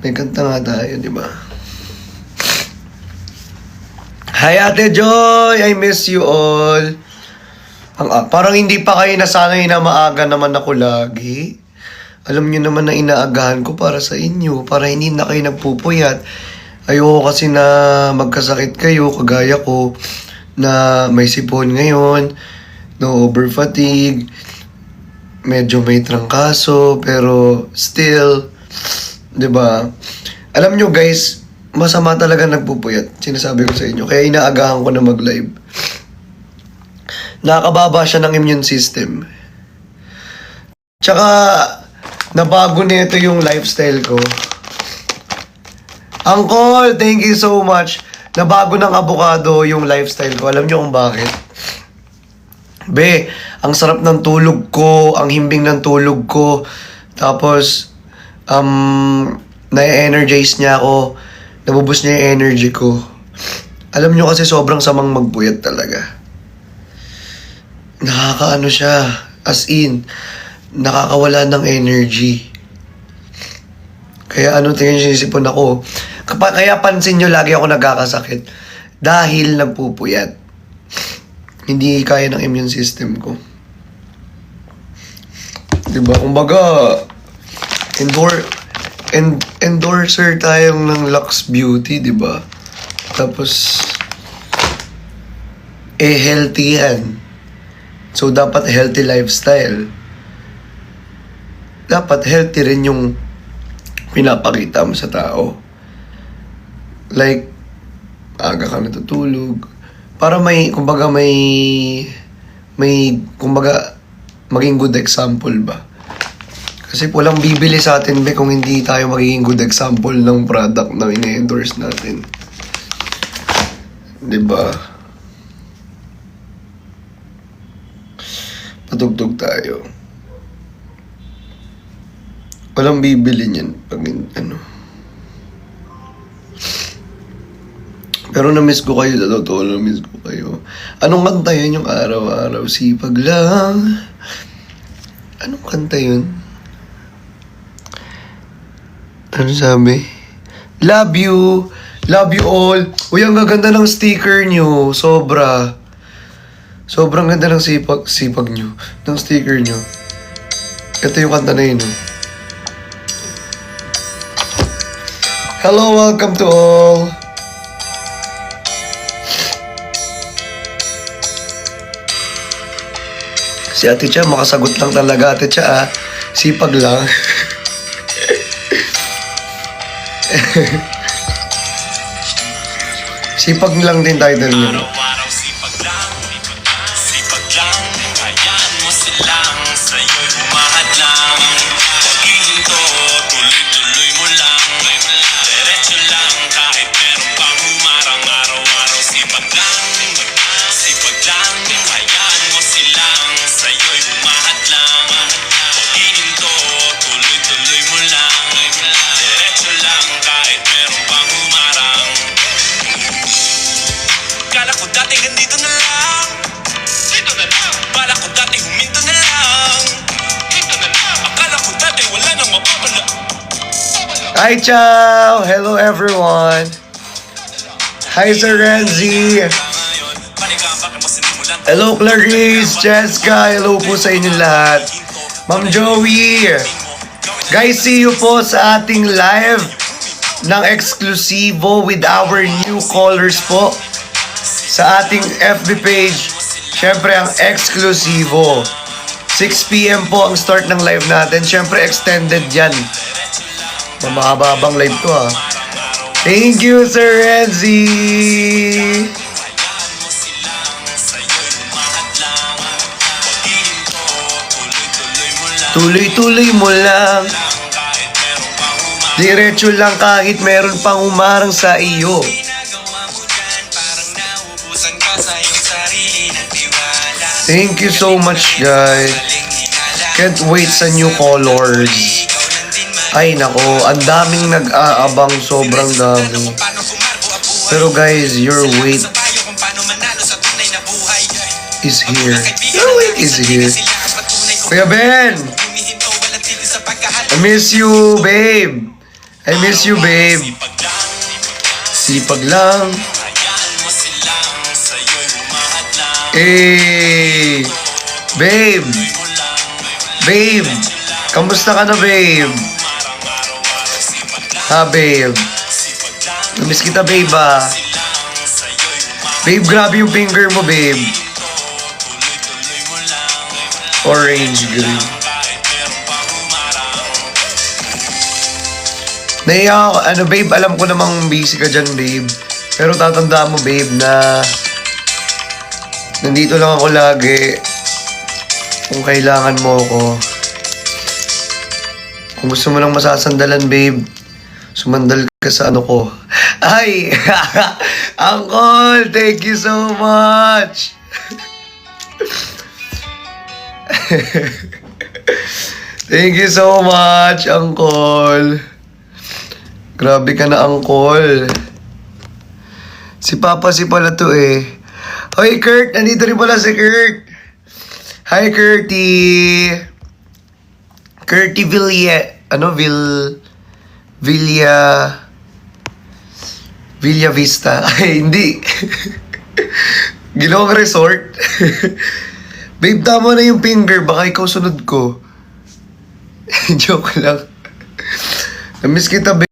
May kanta nga tayo, di ba? Hi, Ate Joy! I miss you all. Parang hindi pa kayo nasanay na maaga naman ako lagi. Alam niyo naman na inaagahan ko para sa inyo, para hindi na kayo nagpupuyat. Ayoko kasi na magkasakit kayo, kagaya ko, na may sipon ngayon, no over fatigue, medyo may trangkaso, pero still, 'di ba? Alam nyo guys, masama talaga nagpupuyat. Sinasabi ko sa inyo. Kaya inaagahan ko na mag-live. Nakakababa siya ng immune system. Tsaka, nabago nito yung lifestyle ko. Uncle, thank you so much. Nabago ng avocado yung lifestyle ko. Alam nyo kung bakit? Be, ang sarap ng tulog ko, ang himbing ng tulog ko. Tapos, na-energize niya ako. Nabubus niya yung energy ko. Alam nyo kasi sobrang samang magpuyat talaga. Nakakaano siya. As in, nakakawala ng energy. Kaya tingin sinisipon ako. Kaya pansin nyo lagi ako nagkakasakit. Dahil nagpupuyat. Hindi kaya ng immune system ko. Diba? Kumbaga, endorser tayong ng Lux Beauty, di ba? Tapos, healthy yan. So, dapat healthy lifestyle. Dapat healthy rin yung pinapakita mo sa tao. Like, aga ka natutulog. Para kumbaga, maging good example ba? Kasi walang bibili sa atin, be, kung hindi tayo magiging good example ng product na ine-endorse natin. Diba? Patugtog tayo. Walang bibili niyan pag Pero na-miss ko kayo, totoo, na-miss ko kayo. Anong kanta yun yung araw-araw? Sipag lang. Anong kanta yun? Ano sabi? Love you. Love you all. Uy, ang gaganda ng sticker nyo. Sobra. Sobrang ganda ng sipag nyo. Ng sticker nyo. Ito yung kanta na yun. Hello, welcome to all. Si Ate Cha, makasagot lang talaga. Ate Cha, sipag lang. Sipag lang din title niyo. Araw-araw sipag lang, sipag lang, hayaan mo silang sa'yo'y humahad lang. Pag-ihinto, tuloy-tuloy mo lang, diretso lang kahit meron pang humarang. Araw-araw sipag lang, hayaan mo silang sa'yo'y humahad lang. Pag-ihinto, tuloy-tuloy mo lang, diretso lang kahit meron pang humarang. Kala ko dati ganito na lang, dito na lang. Bala ko dati huminto na lang, dito na lang. Akala ko dati wala nang mapapala. Hi, ciao! Hello, everyone! Hi, Sir Renzi! Hello, Clarice! Jessica! Hello po sa inyo lahat! Ma'am Joey! Guys, see you po sa ating live ng Exclusivo with our new callers po sa ating FB page. Syempre, ang Exclusivo. 6 PM po ang start ng live natin. Syempre, extended yan. Mamahaba-habang live to, ha. Thank you, Sir Renzi! Tuloy-tuloy mo lang. Diretso lang kahit meron pang umarang sa iyo. Thank you so much, guys. Can't wait sa new colors. Ay nako, ang daming nag-aabang, sobrang dami. Pero guys, your wait is here. Your wait is here. Kuya Ben, I miss you, babe. I miss you, babe. Sipag lang. Hayaan mo silang sa'yo'y humahad lang. Eh, babe. Babe. Kamusta ka na, babe? Ha, babe? Namiss kita, babe, ah. Babe, grabe yung finger mo, babe. Orange green. Naiya ako, ano, babe, alam ko namang busy ka dyan, babe. Pero tatandaan mo, babe, na nandito lang ako lagi kung kailangan mo ako. Kung gusto mo lang masasandalan, babe, sumandal ka sa ano ko. Ay! Uncle, thank you so much! Thank you so much, Uncle. Grabe ka na, Uncle. Si Papa si pala to eh. Hoy, Kurt! Nandito rin pala si Kurt. Hi, Kurtie. Kurtie Villa. Ano? Villa Vista. Ay, hindi. Ginawang resort. Babe, tama na yung finger. Baka ikaw sunod ko. Joke lang. Namiss kita, babe.